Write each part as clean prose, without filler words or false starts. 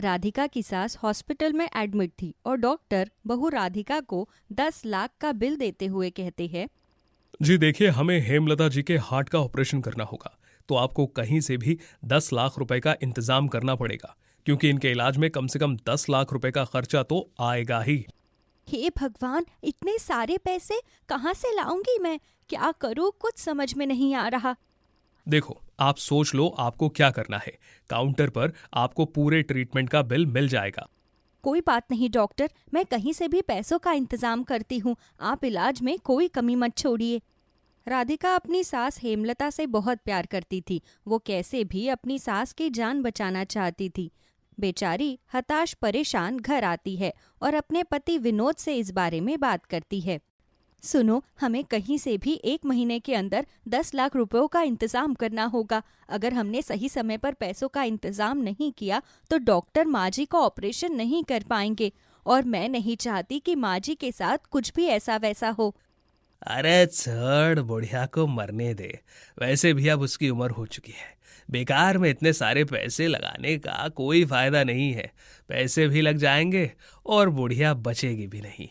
राधिका की सास हॉस्पिटल में एडमिट थी और डॉक्टर बहू राधिका को 10 लाख का बिल देते हुए कहते हैं, जी देखिए, हमें हेमलता जी के हार्ट का ऑपरेशन करना होगा, तो आपको कहीं से भी 10 लाख रुपए का इंतजाम करना पड़ेगा, क्योंकि इनके इलाज में कम से कम 10 लाख रुपए का खर्चा तो आएगा ही। हे भगवान, इतने सारे पैसे कहाँ से लाऊंगी मैं? क्या करूँ, कुछ समझ में नहीं आ रहा। देखो, आप सोच लो आपको क्या करना है। काउंटर पर आपको पूरे ट्रीटमेंट का बिल मिल जाएगा। कोई बात नहीं डॉक्टर, मैं कहीं से भी पैसों का इंतजाम करती हूँ, आप इलाज में कोई कमी मत छोड़िए। राधिका अपनी सास हेमलता से बहुत प्यार करती थी। वो कैसे भी अपनी सास की जान बचाना चाहती थी। बेचारी हताश परेशान घर आती है और अपने पति विनोद से इस बारे में बात करती है। सुनो, हमें कहीं से भी 1 महीने के अंदर 10 लाख रुपयों का इंतजाम करना होगा। अगर हमने सही समय पर पैसों का इंतजाम नहीं किया तो डॉक्टर माँ जी का ऑपरेशन नहीं कर पाएंगे, और मैं नहीं चाहती कि माँ जी के साथ कुछ भी ऐसा वैसा हो। अरे छोड़, बुढ़िया को मरने दे। वैसे भी अब उसकी उम्र हो चुकी है। बेकार में इतने सारे पैसे लगाने का कोई फायदा नहीं है। पैसे भी लग जाएंगे और बुढ़िया बचेगी भी नहीं।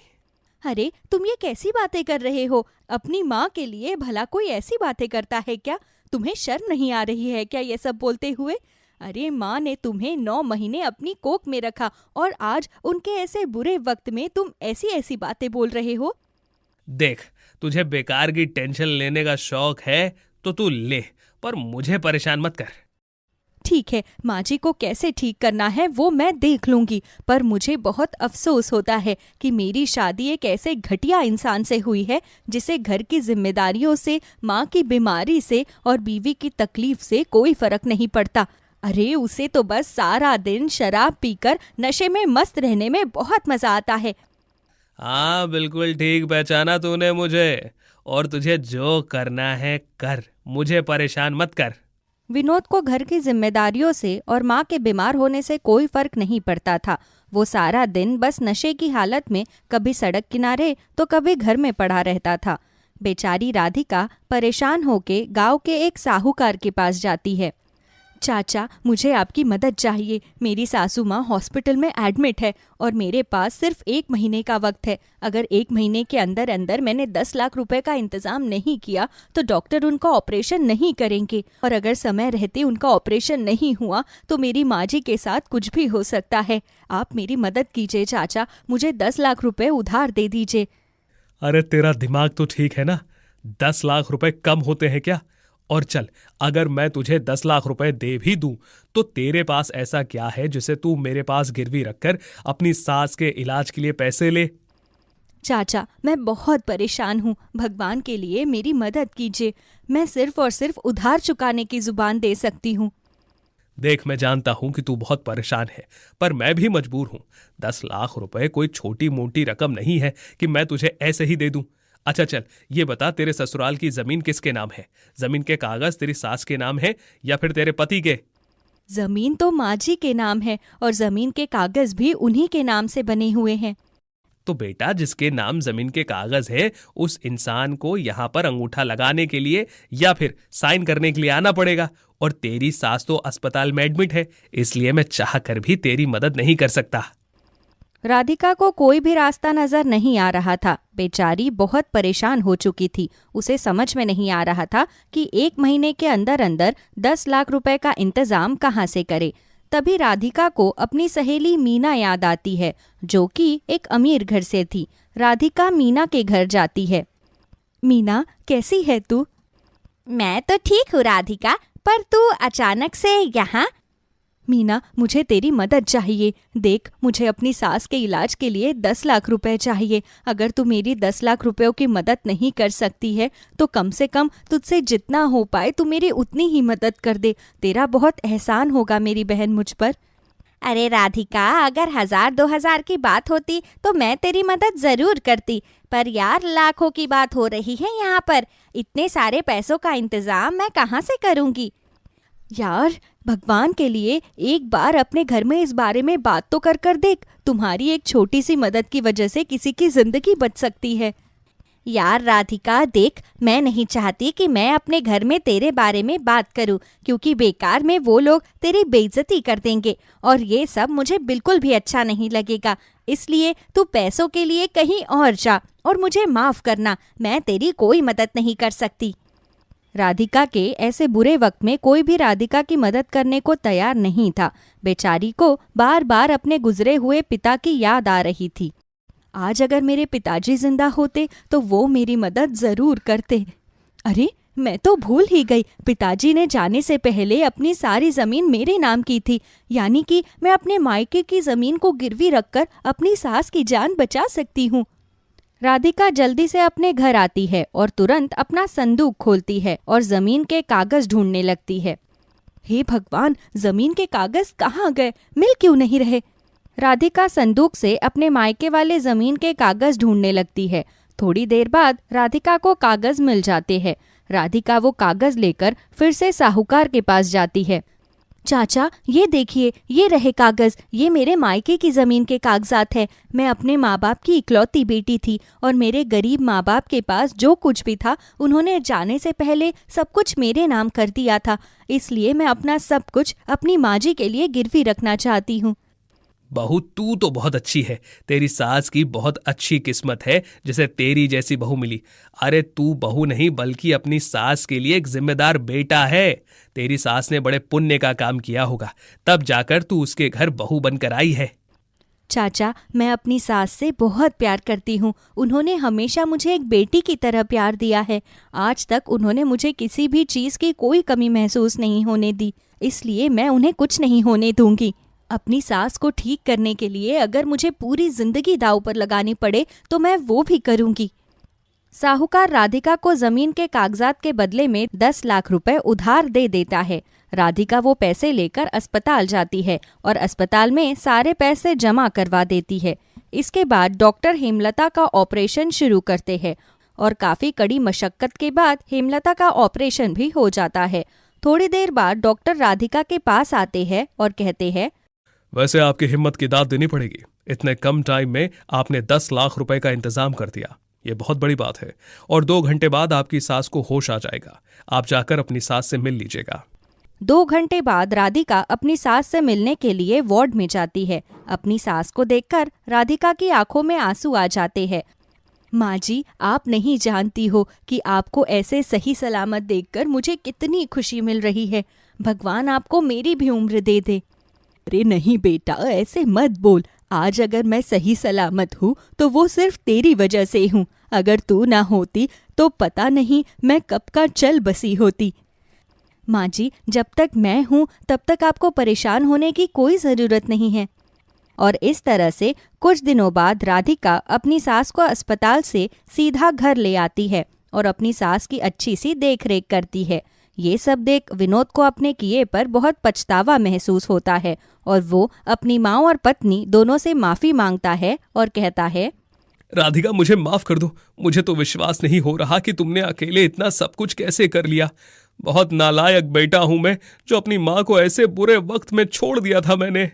अरे तुम ये कैसी बातें कर रहे हो? अपनी माँ के लिए भला कोई ऐसी बातें करता है क्या? तुम्हें शर्म नहीं आ रही है क्या ये सब बोलते हुए? अरे माँ ने तुम्हें 9 महीने अपनी कोख में रखा और आज उनके ऐसे बुरे वक्त में तुम ऐसी ऐसी बातें बोल रहे हो। देख, तुझे बेकार की टेंशन लेने का शौक है तो तू ले, पर मुझे परेशान मत कर। ठीक है, माँ जी को कैसे ठीक करना है वो मैं देख लूंगी, पर मुझे बहुत अफसोस होता है कि मेरी शादी एक ऐसे घटिया इंसान से हुई है जिसे घर की जिम्मेदारियों से, माँ की बीमारी से और बीवी की तकलीफ से कोई फर्क नहीं पड़ता। अरे उसे तो बस सारा दिन शराब पीकर नशे में मस्त रहने में बहुत मजा आता है। हाँ, बिल्कुल ठीक पहचाना तूने मुझे। और तुझे जो करना है कर, मुझे परेशान मत कर। विनोद को घर की जिम्मेदारियों से और माँ के बीमार होने से कोई फर्क नहीं पड़ता था। वो सारा दिन बस नशे की हालत में कभी सड़क किनारे तो कभी घर में पड़ा रहता था। बेचारी राधिका परेशान होके गांव के एक साहूकार के पास जाती है। चाचा, मुझे आपकी मदद चाहिए। मेरी सासू माँ हॉस्पिटल में एडमिट है और मेरे पास सिर्फ 1 महीने का वक्त है। अगर 1 महीने के अंदर अंदर मैंने 10 लाख रुपए का इंतजाम नहीं किया तो डॉक्टर उनका ऑपरेशन नहीं करेंगे, और अगर समय रहते उनका ऑपरेशन नहीं हुआ तो मेरी माँ जी के साथ कुछ भी हो सकता है। आप मेरी मदद कीजिए चाचा, मुझे 10 लाख रुपए उधार दे दीजिए। अरे तेरा दिमाग तो ठीक है ना? 10 लाख रुपए कम होते हैं क्या? और चल, अगर मैं तुझे 10 लाख रुपए दे भी दूं तो तेरे पास ऐसा क्या है जिसे तू मेरे पास गिरवी रखकर अपनी सास के इलाज के लिए पैसे ले? चाचा, मैं बहुत परेशान हूँ, भगवान के लिए मेरी मदद कीजिए। मैं सिर्फ और सिर्फ उधार चुकाने की जुबान दे सकती हूँ। देख, मैं जानता हूं कि तू बहुत परेशान है, पर मैं भी मजबूर हूं। 10 लाख रुपए कोई छोटी मोटी रकम नहीं है कि मैं तुझे ऐसे ही दे दूं। अच्छा चल, ये बता, तेरे ससुराल की जमीन किसके नाम है? जमीन के कागज तेरी सास के नाम है या फिर तेरे पति के? जमीन तो माँ जी के नाम है और जमीन के कागज भी उन्हीं के नाम से बने हुए हैं। तो बेटा, जिसके नाम जमीन के कागज है उस इंसान को यहाँ पर अंगूठा लगाने के लिए या फिर साइन करने के लिए आना पड़ेगा। और तेरी सास तो अस्पताल में एडमिट है, इसलिए मैं चाह कर भी तेरी मदद नहीं कर सकता। राधिका को कोई भी रास्ता नजर नहीं आ रहा था। बेचारी बहुत परेशान हो चुकी थी। उसे समझ में नहीं आ रहा था कि 1 महीने के अंदर अंदर 10 लाख रुपए का इंतजाम कहाँ से करे। तभी राधिका को अपनी सहेली मीना याद आती है, जो कि एक अमीर घर से थी। राधिका मीना के घर जाती है। मीना, कैसी है तू? मैं तो ठीक हूँ राधिका, पर तू अचानक से यहाँ? मीना, मुझे तेरी मदद चाहिए। देख, मुझे अपनी सास के इलाज के लिए 10 लाख रुपए चाहिए। अगर तू मेरी 10 लाख रुपयों की मदद नहीं कर सकती है तो कम से कम तुझसे जितना हो पाए तू मेरी उतनी ही मदद कर दे। तेरा बहुत एहसान होगा मेरी बहन मुझ पर। अरे राधिका, अगर 1000-2000 की बात होती तो मैं तेरी मदद जरूर करती, पर यार लाखों की बात हो रही है यहाँ पर। इतने सारे पैसों का इंतजाम मैं कहाँ से करूँगी? यार, भगवान के लिए एक बार अपने घर में इस बारे में बात तो कर कर देख। तुम्हारी एक छोटी सी मदद की वजह से किसी की जिंदगी बच सकती है। यार राधिका देख, मैं नहीं चाहती कि मैं अपने घर में तेरे बारे में बात करूं, क्योंकि बेकार में वो लोग तेरी बेइज्जती कर देंगे और ये सब मुझे बिल्कुल भी अच्छा नहीं लगेगा। इसलिए तू पैसों के लिए कहीं और जा और मुझे माफ करना, मैं तेरी कोई मदद नहीं कर सकती। राधिका के ऐसे बुरे वक्त में कोई भी राधिका की मदद करने को तैयार नहीं था। बेचारी को बार बार अपने गुजरे हुए पिता की याद आ रही थी। आज अगर मेरे पिताजी जिंदा होते तो वो मेरी मदद जरूर करते। अरे मैं तो भूल ही गई, पिताजी ने जाने से पहले अपनी सारी जमीन मेरे नाम की थी, यानी कि मैं अपने मायके की जमीन को गिरवी रखकर अपनी सास की जान बचा सकती हूँ। राधिका जल्दी से अपने घर आती है और तुरंत अपना संदूक खोलती है और जमीन के कागज ढूंढने लगती है। हे भगवान, जमीन के कागज कहाँ गए, मिल क्यों नहीं रहे? राधिका संदूक से अपने मायके वाले जमीन के कागज ढूंढने लगती है। थोड़ी देर बाद राधिका को कागज मिल जाते हैं। राधिका वो कागज लेकर फिर से साहूकार के पास जाती है। चाचा ये देखिए, ये रहे कागज, ये मेरे मायके की जमीन के कागजात है। मैं अपने माँ बाप की इकलौती बेटी थी और मेरे गरीब माँ बाप के पास जो कुछ भी था उन्होंने जाने से पहले सब कुछ मेरे नाम कर दिया था। इसलिए मैं अपना सब कुछ अपनी माँ जी के लिए गिरवी रखना चाहती हूँ। बहू तू तो बहुत अच्छी है, तेरी सास की बहुत अच्छी किस्मत है जिसे तेरी जैसी बहू मिली। अरे तू बहू नहीं बल्कि अपनी सास के लिए एक जिम्मेदार बेटा है। तेरी सास ने बड़े पुण्य का काम किया होगा, तब जाकर तू उसके घर बहू बनकर आई है। चाचा मैं अपनी सास से बहुत प्यार करती हूँ। उन्होंने हमेशा मुझे एक बेटी की तरह प्यार दिया है। आज तक उन्होंने मुझे किसी भी चीज़ की कोई कमी महसूस नहीं होने दी, इसलिए मैं उन्हें कुछ नहीं होने दूंगी। अपनी सास को ठीक करने के लिए अगर मुझे पूरी जिंदगी दांव पर लगानी पड़े तो मैं वो भी करूंगी। साहूकार राधिका को जमीन के कागजात के बदले में 10 लाख रुपए उधार दे देता है। राधिका वो पैसे लेकर अस्पताल जाती है और अस्पताल में सारे पैसे जमा करवा देती है। इसके बाद डॉक्टर हेमलता का ऑपरेशन शुरू करते हैं और काफी कड़ी मशक्कत के बाद हेमलता का ऑपरेशन भी हो जाता है। थोड़ी देर बाद डॉक्टर राधिका के पास आते हैं और कहते हैं, वैसे आपकी हिम्मत की दाद देनी पड़ेगी। इतने कम टाइम में आपने 10 लाख रुपए का इंतजाम कर दिया, ये बहुत बड़ी बात है। और 2 घंटे बाद आपकी सास को होश आ जाएगा। आप जाकर अपनी सास से मिल लीजिएगा। 2 घंटे बाद राधिका अपनी सास से मिलने के लिए वार्ड में जाती है। अपनी सास को देखकर राधिका की आंखों में आंसू आ जाते हैं। माँ जी, आप नहीं जानती हो कि आपको ऐसे सही सलामत देखकर मुझे कितनी खुशी मिल रही है। भगवान आपको मेरी भी उम्र दे दे। अरे नहीं बेटा, ऐसे मत बोल। आज अगर मैं सही सलामत हूँ तो वो सिर्फ तेरी वजह से हूँ। अगर तू ना होती तो पता नहीं मैं कब का चल बसी होती। माँ जी, जब तक मैं हूँ तब तक आपको परेशान होने की कोई ज़रूरत नहीं है। और इस तरह से कुछ दिनों बाद राधिका अपनी सास को अस्पताल से सीधा घर ले आती है और अपनी सास की अच्छी सी देखरेख करती है। ये सब देख विनोद को अपने किए पर बहुत पछतावा महसूस होता है और वो अपनी माँ और पत्नी दोनों से माफ़ी मांगता है और कहता है, राधिका मुझे माफ कर दो। मुझे तो विश्वास नहीं हो रहा कि तुमने अकेले इतना सब कुछ कैसे कर लिया। बहुत नालायक बेटा हूं मैं जो अपनी माँ को ऐसे बुरे वक्त में छोड़ दिया था मैंने।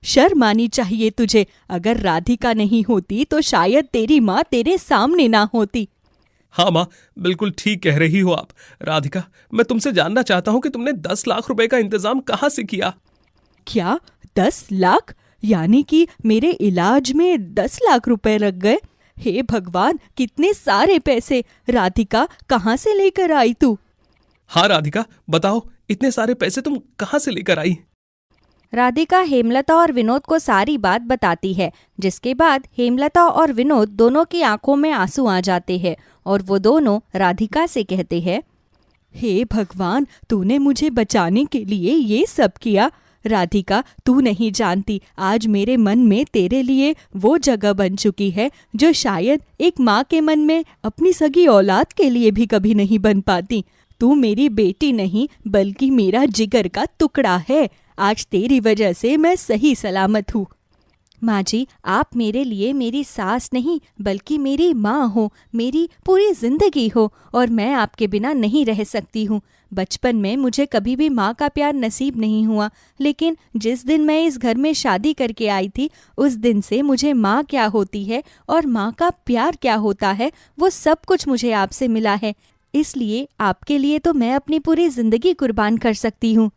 शर्म आनी चाहिए तुझे। अगर राधिका नहीं होती तो शायद तेरी माँ तेरे सामने ना होती। हाँ माँ, बिल्कुल ठीक कह रही हो आप। राधिका, मैं तुमसे जानना चाहता हूँ कि तुमने 10 लाख रुपए का इंतजाम कहाँ से किया? क्या 10 लाख? यानी कि मेरे इलाज में 10 लाख रुपए लग गए? हे भगवान, कितने सारे पैसे! राधिका, कहाँ से लेकर आई तू? हाँ राधिका, बताओ इतने सारे पैसे तुम कहाँ से लेकर आई? राधिका हेमलता और विनोद को सारी बात बताती है, जिसके बाद हेमलता और विनोद दोनों की आंखों में आंसू आ जाते हैं और वो दोनों राधिका से कहते हैं, हे भगवान, तूने मुझे बचाने के लिए ये सब किया। राधिका, तू नहीं जानती, आज मेरे मन में तेरे लिए वो जगह बन चुकी है जो शायद एक माँ के मन में अपनी सगी औलाद के लिए भी कभी नहीं बन पाती। तू मेरी बेटी नहीं बल्कि मेरा जिगर का टुकड़ा है। आज तेरी वजह से मैं सही सलामत हूँ। माँ जी, आप मेरे लिए मेरी सास नहीं बल्कि मेरी माँ हो, मेरी पूरी जिंदगी हो, और मैं आपके बिना नहीं रह सकती हूँ। बचपन में मुझे कभी भी माँ का प्यार नसीब नहीं हुआ, लेकिन जिस दिन मैं इस घर में शादी करके आई थी, उस दिन से मुझे माँ क्या होती है और माँ का प्यार क्या होता है वो सब कुछ मुझे आपसे मिला है। इसलिए आपके लिए तो मैं अपनी पूरी जिंदगी कुर्बान कर सकती हूँ।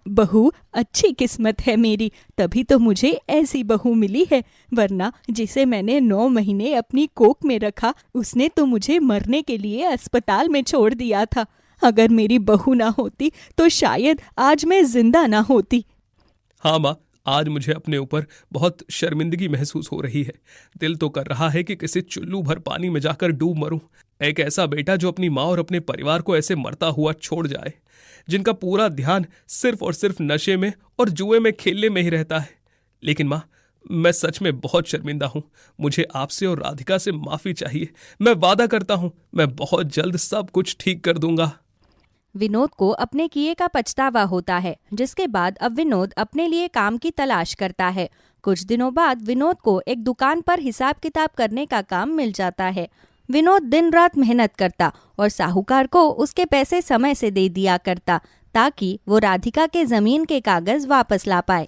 बहू, अच्छी किस्मत है मेरी, तभी तो मुझे ऐसी बहू मिली है, वरना जिसे मैंने 9 महीने अपनी कोख में रखा उसने तो मुझे मरने के लिए अस्पताल में छोड़ दिया था। अगर मेरी बहू ना होती तो शायद आज मैं जिंदा ना होती। हाँ माँ, आज मुझे अपने ऊपर बहुत शर्मिंदगी महसूस हो रही है। दिल तो कर रहा है कि किसी चुल्लू भर पानी में जाकर डूब मरूं। एक ऐसा बेटा जो अपनी माँ और अपने परिवार को ऐसे मरता हुआ छोड़ जाए, जिनका पूरा ध्यान सिर्फ और सिर्फ नशे में और जुए में खेलने में ही रहता है। लेकिन माँ, मैं सच में बहुत शर्मिंदा हूँ। मुझे आपसे और राधिका से माफी चाहिए। मैं वादा करता हूँ, मैं बहुत जल्द सब कुछ ठीक कर दूंगा। विनोद को अपने किए का पछतावा होता है, जिसके बाद अब विनोद अपने लिए काम की तलाश करता है। कुछ दिनों बाद विनोद को एक दुकान पर हिसाब किताब करने का काम मिल जाता है। विनोद दिन रात मेहनत करता और साहूकार को उसके पैसे समय से दे दिया करता, ताकि वो राधिका के जमीन के कागज वापस ला पाए।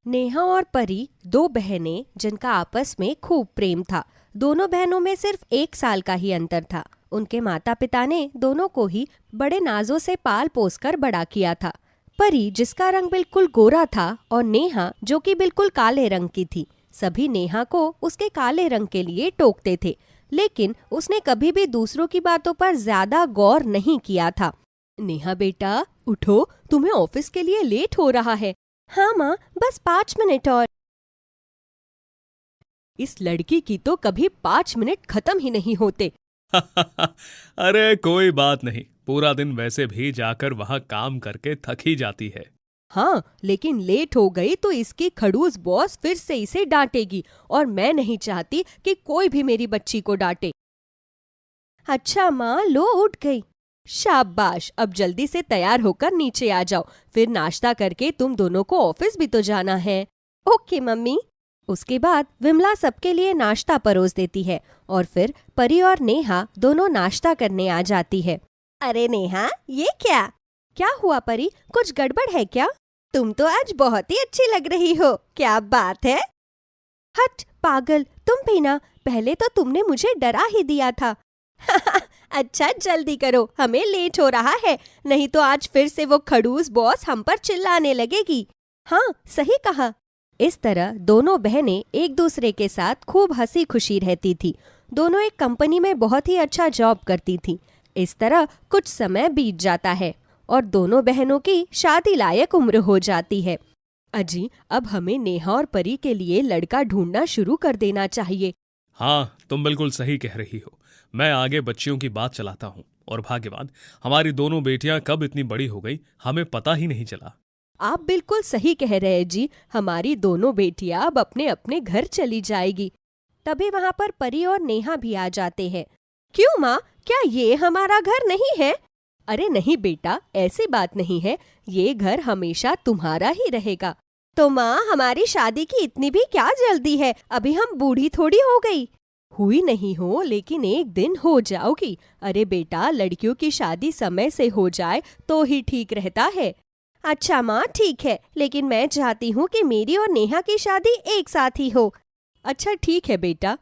नेहा और परी 2 बहनें जिनका आपस में खूब प्रेम था। दोनों बहनों में सिर्फ 1 साल का ही अंतर था। उनके माता पिता ने दोनों को ही बड़े नाजों से पाल पोस कर बड़ा किया था। परी, जिसका रंग बिल्कुल गोरा था, और नेहा, जो कि बिल्कुल काले रंग की थी। सभी नेहा को उसके काले रंग के लिए टोकते थे, लेकिन उसने कभी भी दूसरों की बातों पर ज्यादा गौर नहीं किया था। नेहा बेटा, उठो, तुम्हें ऑफिस के लिए लेट हो रहा है। हाँ माँ, बस 5 मिनट और। इस लड़की की तो कभी 5 मिनट खत्म ही नहीं होते। अरे कोई बात नहीं, पूरा दिन वैसे भी जाकर वहां काम करके थक ही जाती है। हाँ, लेकिन लेट हो गई तो इसकी खड़ूस बॉस फिर से इसे डांटेगी, और मैं नहीं चाहती कि कोई भी मेरी बच्ची को डांटे। अच्छा माँ, लो उठ गई। शाबाश, अब जल्दी से तैयार होकर नीचे आ जाओ, फिर नाश्ता करके तुम दोनों को ऑफिस भी तो जाना है। Okay mummy. उसके बाद विमला सबके लिए नाश्ता परोस देती है, और फिर परी और नेहा दोनों नाश्ता करने आ जाती है। अरे नेहा, ये क्या? क्या हुआ परी, कुछ गड़बड़ है क्या? तुम तो आज बहुत ही अच्छी लग रही हो। क्या बात है? हट पागल, तुम भी ना, पहले तो तुमने मुझे डरा ही दिया था। अच्छा जल्दी करो, हमें लेट हो रहा है, नहीं तो आज फिर से वो खड़ूस बॉस हम पर चिल्लाने लगेगी। हाँ, सही कहा। इस तरह दोनों बहनें एक दूसरे के साथ खूब हंसी खुशी रहती थी। दोनों एक कंपनी में बहुत ही अच्छा जॉब करती थी। इस तरह कुछ समय बीत जाता है और दोनों बहनों की शादी लायक उम्र हो जाती है। अजी, अब हमें नेहा और परी के लिए लड़का ढूंढना शुरू कर देना चाहिए। हाँ, तुम बिल्कुल सही कह रही हो। मैं आगे बच्चियों की बात चलाता हूँ, और भाग्यवान, हमारी दोनों बेटियां कब इतनी बड़ी हो गई हमें पता ही नहीं चला। आप बिल्कुल सही कह रहे हैं जी, हमारी दोनों बेटियां अब अपने अपने घर चली जाएगी। तभी वहाँ पर परी और नेहा भी आ जाते हैं। क्यों माँ, क्या ये हमारा घर नहीं है? अरे नहीं बेटा, ऐसी बात नहीं है, ये घर हमेशा तुम्हारा ही रहेगा। तो माँ, हमारी शादी की इतनी भी क्या जल्दी है? अभी हम बूढ़ी थोड़ी हो गई। हुई नहीं हो, लेकिन एक दिन हो जाओगी। अरे बेटा, लड़कियों की शादी समय से हो जाए तो ही ठीक रहता है। अच्छा माँ, ठीक है, लेकिन मैं चाहती हूँ कि मेरी और नेहा की शादी एक साथ ही हो। अच्छा ठीक है बेटा।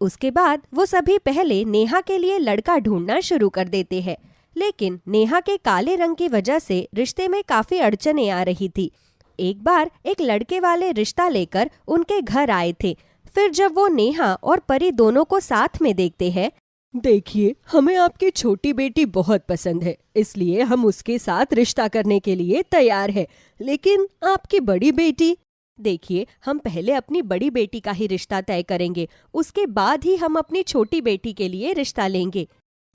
उसके बाद वो सभी पहले नेहा के लिए लड़का ढूंढना शुरू कर देते हैं, लेकिन नेहा के काले रंग की वजह से रिश्ते में काफी अड़चनें आ रही थी। एक बार एक लड़के वाले रिश्ता लेकर उनके घर आए थे। फिर जब वो नेहा और परी दोनों को साथ में देखते हैं, देखिए, हमें आपकी छोटी बेटी बहुत पसंद है, इसलिए हम उसके साथ रिश्ता करने के लिए तैयार हैं। लेकिन आपकी बड़ी बेटी, देखिए, हम पहले अपनी बड़ी बेटी का ही रिश्ता तय करेंगे, उसके बाद ही हम अपनी छोटी बेटी के लिए रिश्ता लेंगे।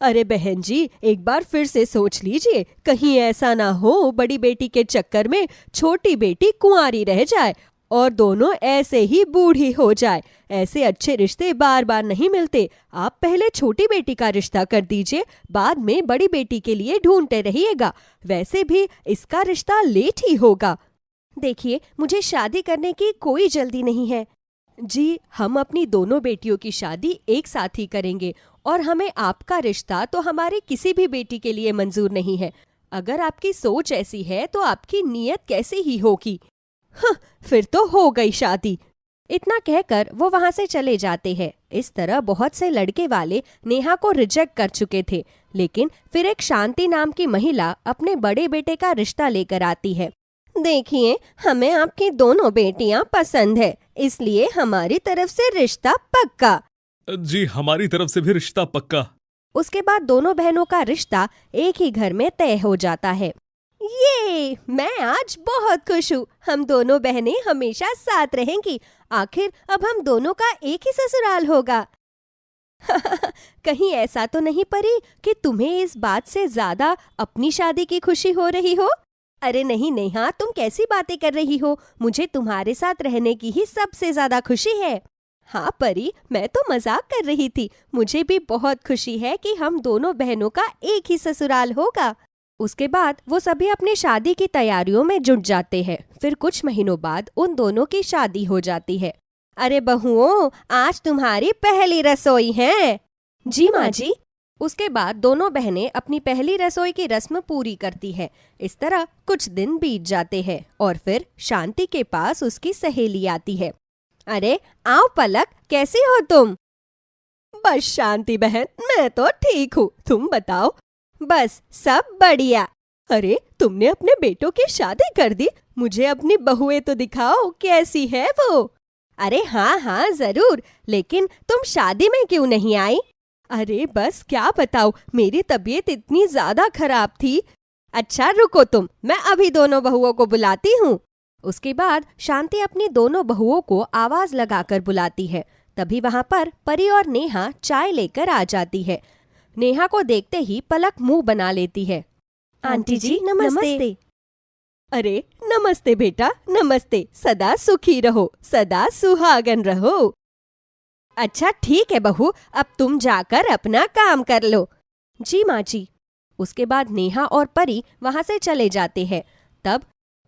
अरे बहन जी, एक बार फिर से सोच लीजिए, कहीं ऐसा ना हो बड़ी बेटी के चक्कर में छोटी बेटी कुंवारी रह जाए और दोनों ऐसे ही बूढ़ी हो जाए। ऐसे अच्छे रिश्ते बार बार नहीं मिलते। आप पहले छोटी बेटी का रिश्ता कर दीजिए, बाद में बड़ी बेटी के लिए ढूंढते रहिएगा। वैसे भी इसका रिश्ता लेट ही होगा। देखिए, मुझे शादी करने की कोई जल्दी नहीं है। जी, हम अपनी दोनों बेटियों की शादी एक साथ ही करेंगे और हमें आपका रिश्ता तो हमारी किसी भी बेटी के लिए मंजूर नहीं है। अगर आपकी सोच ऐसी है तो आपकी नीयत कैसी ही होगी। हाँ, फिर तो हो गई शादी। इतना कहकर वो वहां से चले जाते हैं। इस तरह बहुत से लड़के वाले नेहा को रिजेक्ट कर चुके थे, लेकिन फिर एक शांति नाम की महिला अपने बड़े बेटे का रिश्ता लेकर आती है। देखिए, हमें आपकी दोनों बेटियां पसंद है, इसलिए हमारी तरफ से रिश्ता पक्का। जी, हमारी तरफ से भी रिश्ता पक्का। उसके बाद दोनों बहनों का रिश्ता एक ही घर में तय हो जाता है। ये मैं आज बहुत खुश हूँ। हम दोनों बहनें हमेशा साथ रहेंगी। आखिर अब हम दोनों का एक ही ससुराल होगा। कहीं ऐसा तो नहीं परी कि तुम्हें इस बात से ज्यादा अपनी शादी की खुशी हो रही हो? अरे नहीं नेहा, तुम कैसी बातें कर रही हो? मुझे तुम्हारे साथ रहने की ही सबसे ज्यादा खुशी है। हाँ परी, मैं तो मजाक कर रही थी। मुझे भी बहुत खुशी है कि हम दोनों बहनों का एक ही ससुराल होगा। उसके बाद वो सभी अपनी शादी की तैयारियों में जुट जाते हैं। फिर कुछ महीनों बाद उन दोनों की शादी हो जाती है। अरे बहुओं, आज तुम्हारी पहली रसोई है। जी माँ जी। उसके बाद दोनों बहनें अपनी पहली रसोई की रस्म पूरी करती है। इस तरह कुछ दिन बीत जाते हैं और फिर शांति के पास उसकी सहेली आती है। अरे आओ पलक, कैसी हो तुम? बस शांति बहन, मैं तो ठीक हूँ, तुम बताओ? बस सब बढ़िया। अरे तुमने अपने बेटों की शादी कर दी? मुझे अपनी बहुएं तो दिखाओ, कैसी है वो? अरे हाँ हाँ जरूर, लेकिन तुम शादी में क्यों नहीं आई? अरे बस क्या बताऊं, मेरी तबीयत इतनी ज्यादा खराब थी। अच्छा रुको तुम, मैं अभी दोनों बहुओं को बुलाती हूँ। उसके बाद शांति अपनी दोनों बहुओं को आवाज लगाकर बुलाती है। तभी वहां पर परी और नेहा चाय लेकर आ जाती है। नेहा को देखते ही पलक मुंह बना लेती है। आंटी जी नमस्ते। अरे नमस्ते बेटा, नमस्ते। सदा सुखी रहो, सदा सुहागन रहो। अच्छा ठीक है बहू, अब तुम जाकर अपना काम कर लो। जी माँ जी। उसके बाद नेहा और परी वहां से चले जाते हैं। तब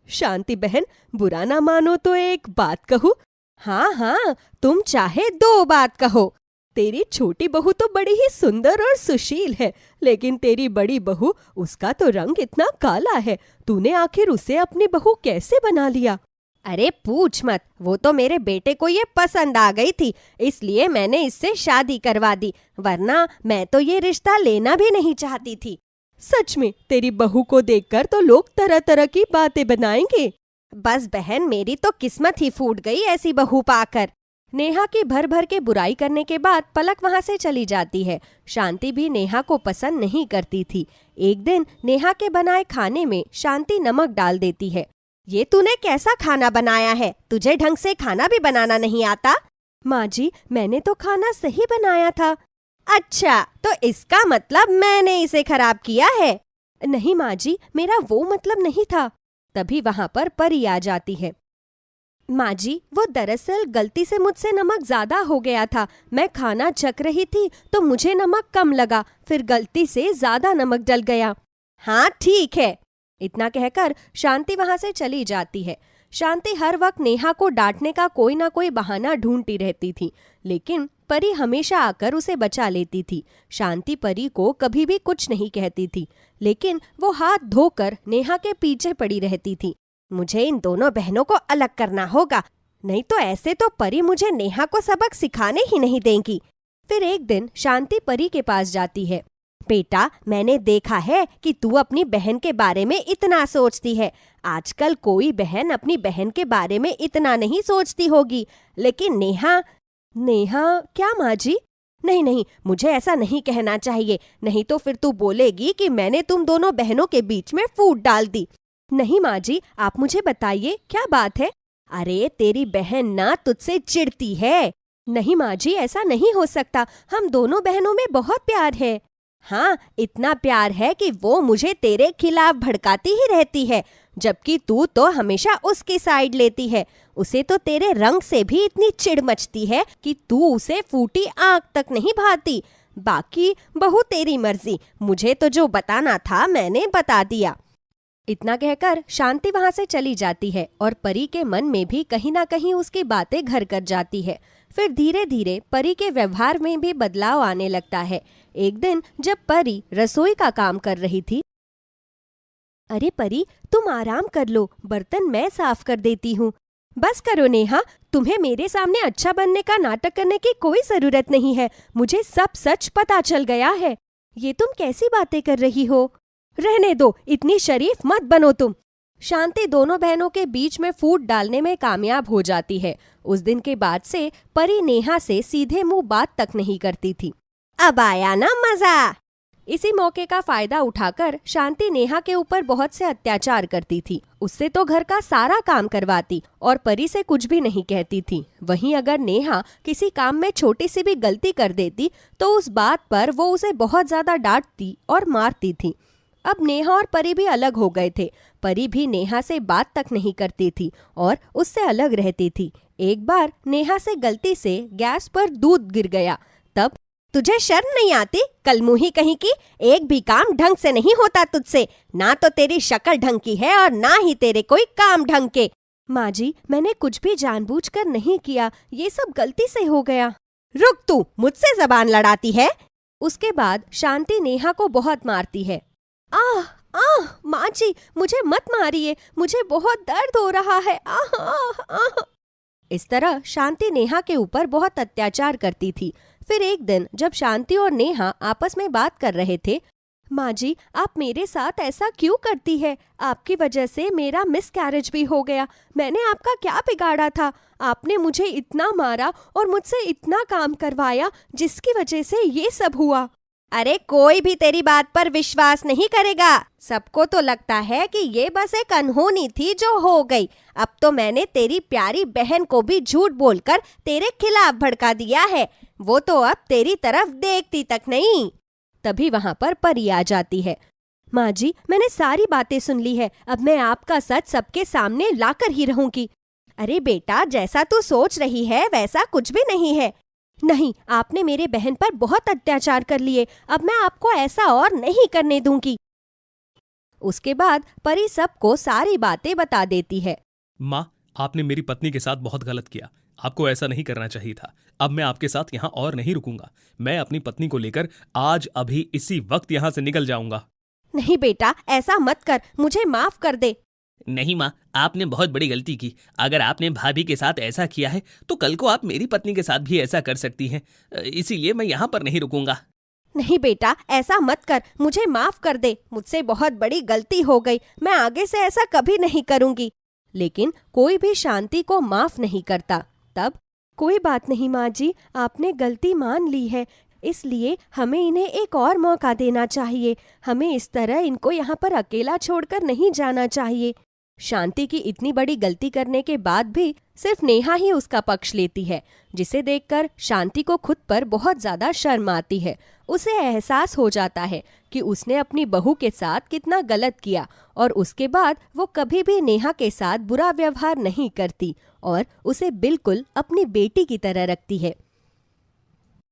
शांति बहन, बुरा ना मानो तो एक बात कहूँ? हाँ हाँ, तुम चाहे 2 बात कहो। तेरी छोटी बहू तो बड़ी ही सुंदर और सुशील है, लेकिन तेरी बड़ी बहू, उसका तो रंग इतना काला है। तूने आखिर उसे अपनी बहू कैसे बना लिया? अरे पूछ मत, वो तो मेरे बेटे को ये पसंद आ गई थी, इसलिए मैंने इससे शादी करवा दी, वरना मैं तो ये रिश्ता लेना भी नहीं चाहती थी। सच में तेरी बहू को देखकर तो लोग तरह तरह की बातें बनाएंगे। बस बहन, मेरी तो किस्मत ही फूट गई ऐसी बहू पाकर। नेहा की भर भर के बुराई करने के बाद पलक वहां से चली जाती है। शांति भी नेहा को पसंद नहीं करती थी। एक दिन नेहा के बनाए खाने में शांति नमक डाल देती है। ये तूने कैसा खाना बनाया है? तुझे ढंग से खाना भी बनाना नहीं आता? माँ जी, मैंने तो खाना सही बनाया था। अच्छा, तो इसका मतलब मैंने इसे खराब किया है? नहीं माँ जी, मेरा वो मतलब नहीं था। तभी वहां पर परी आ जाती है। माँ जी, वो दरअसल गलती से मुझसे नमक ज्यादा हो गया था। मैं खाना चख रही थी तो मुझे नमक कम लगा, फिर गलती से ज्यादा नमक डल गया। हाँ ठीक है। इतना कहकर शांति वहां से चली जाती है। शांति हर वक्त नेहा को डांटने का कोई ना कोई बहाना ढूंढती रहती थी, लेकिन परी हमेशा आकर उसे बचा लेती थी। शांति परी को कभी भी कुछ नहीं कहती थी, लेकिन वो हाथ धोकर नेहा के पीछे पड़ी रहती थी। मुझे इन दोनों बहनों को अलग करना होगा, नहीं तो ऐसे तो परी मुझे नेहा को सबक सिखाने ही नहीं देंगी। फिर एक दिन शांति परी के पास जाती है। बेटा, मैंने देखा है कि तू अपनी बहन के बारे में इतना सोचती है। आजकल कोई बहन अपनी बहन के बारे में इतना नहीं सोचती होगी, लेकिन नेहा। नेहा क्या माँ जी? नहीं नहीं, मुझे ऐसा नहीं कहना चाहिए, नहीं तो फिर तू बोलेगी कि मैंने तुम दोनों बहनों के बीच में फूट डाल दी। नहीं माँ जी, आप मुझे बताइए क्या बात है? अरे तेरी बहन ना तुझसे चिढ़ती है। नहीं माँ जी, ऐसा नहीं हो सकता, हम दोनों बहनों में बहुत प्यार है। हाँ, इतना प्यार है कि वो मुझे तेरे खिलाफ भड़काती ही रहती है, जबकि तू तो हमेशा उसकी साइड लेती है। उसे तो तेरे रंग से भी इतनी चिढ़ मचती है कि तू उसे फूटी आंख तक नहीं भाती। बाकी बहू तेरी मर्जी, मुझे तो जो बताना था मैंने बता दिया। इतना कहकर शांति वहां से चली जाती है और परी के मन में भी कहीं ना कहीं उसकी बातें घर कर जाती है। फिर धीरे धीरे परी के व्यवहार में भी बदलाव आने लगता है। एक दिन जब परी रसोई का काम कर रही थी, अरे परी, तुम आराम कर लो, बर्तन मैं साफ कर देती हूँ। बस करो नेहा, तुम्हें मेरे सामने अच्छा बनने का नाटक करने की कोई जरूरत नहीं है। मुझे सब सच पता चल गया है। ये तुम कैसी बातें कर रही हो? रहने दो, इतनी शरीफ मत बनो तुम। शांति दोनों बहनों के बीच में फूट डालने में कामयाब हो जाती है। उस दिन के बाद से परी नेहा से सीधे मुंह बात तक नहीं करती थी। अब आया ना मजा। इसी मौके का फायदा उठाकर शांति नेहा के ऊपर बहुत से अत्याचार करती थी। उससे तो घर का सारा काम करवाती और परी से कुछ भी नहीं कहती थी। वहीं अगर नेहा किसी काम में छोटी सी भी गलती कर देती तो उस बात पर वो उसे बहुत ज्यादा डांटती और मारती थी। अब नेहा और परी भी अलग हो गए थे। परी भी नेहा से बात तक नहीं करती थी और उससे अलग रहती थी। एक बार नेहा से गलती से गैस पर दूध गिर गया। तब तुझे शर्म नहीं आती? कलमुही कहीं की, एक भी काम ढंग से नहीं होता तुझसे। ना तो तेरी शक्ल ढंग की है और ना ही तेरे कोई काम ढंग के। माँ जी, मैंने कुछ भी जानबूझकर नहीं किया, ये सब गलती से हो गया। रुक, तू मुझसे जबान लड़ाती है। उसके बाद शांति नेहा को बहुत मारती है। आह आह, माँ जी मुझे मत मारिए, मुझे बहुत दर्द हो रहा है। आह आह आह। इस तरह शांति नेहा के ऊपर बहुत अत्याचार करती थी। फिर एक दिन जब शांति और नेहा आपस में बात कर रहे थे, माँ जी आप मेरे साथ ऐसा क्यों करती है? आपकी वजह से मेरा मिसकैरेज भी हो गया। मैंने आपका क्या बिगाड़ा था? आपने मुझे इतना मारा और मुझसे इतना काम करवाया जिसकी वजह से ये सब हुआ। अरे कोई भी तेरी बात पर विश्वास नहीं करेगा। सबको तो लगता है कि ये बस एक अनहोनी थी जो हो गई। अब तो मैंने तेरी प्यारी बहन को भी झूठ बोलकर तेरे खिलाफ भड़का दिया है। वो तो अब तेरी तरफ देखती तक नहीं। तभी वहां पर परी आ जाती है। माँ जी मैंने सारी बातें सुन ली है, अब मैं आपका सच सबके सामने लाकर ही रहूंगी। अरे बेटा, जैसा तू सोच रही है वैसा कुछ भी नहीं है। नहीं, आपने मेरे बहन पर बहुत अत्याचार कर लिए, अब मैं आपको ऐसा और नहीं करने दूंगी। उसके बाद परी सबको सारी बातें बता देती है। माँ, आपने मेरी पत्नी के साथ बहुत गलत किया। आपको ऐसा नहीं करना चाहिए था। अब मैं आपके साथ यहाँ और नहीं रुकूंगा। मैं अपनी पत्नी को लेकर आज अभी इसी वक्त यहाँ से निकल जाऊंगा। नहीं बेटा, ऐसा मत कर, मुझे माफ कर दे। नहीं माँ, आपने बहुत बड़ी गलती की। अगर आपने भाभी के साथ ऐसा किया है तो कल को आप मेरी पत्नी के साथ भी ऐसा कर सकती हैं। इसीलिए मैं यहाँ पर नहीं रुकूंगा। नहीं बेटा, ऐसा मत कर, मुझे माफ कर दे। मुझसे बहुत बड़ी गलती हो गई, मैं आगे से ऐसा कभी नहीं करूंगी। लेकिन कोई भी शांति को माफ नहीं करता। तब कोई बात नहीं माँ जी, आपने गलती मान ली है, इसलिए हमें इन्हें एक और मौका देना चाहिए। हमें इस तरह इनको यहाँ पर अकेला छोड़कर नहीं जाना चाहिए। शांति की इतनी बड़ी गलती करने के बाद भी सिर्फ नेहा ही उसका पक्ष लेती है, जिसे देखकर शांति को खुद पर बहुत ज्यादा शर्म आती है। उसे एहसास हो जाता है कि उसने अपनी बहू के साथ कितना गलत किया और उसके बाद वो कभी भी नेहा के साथ बुरा व्यवहार नहीं करती और उसे बिल्कुल अपनी बेटी की तरह रखती है।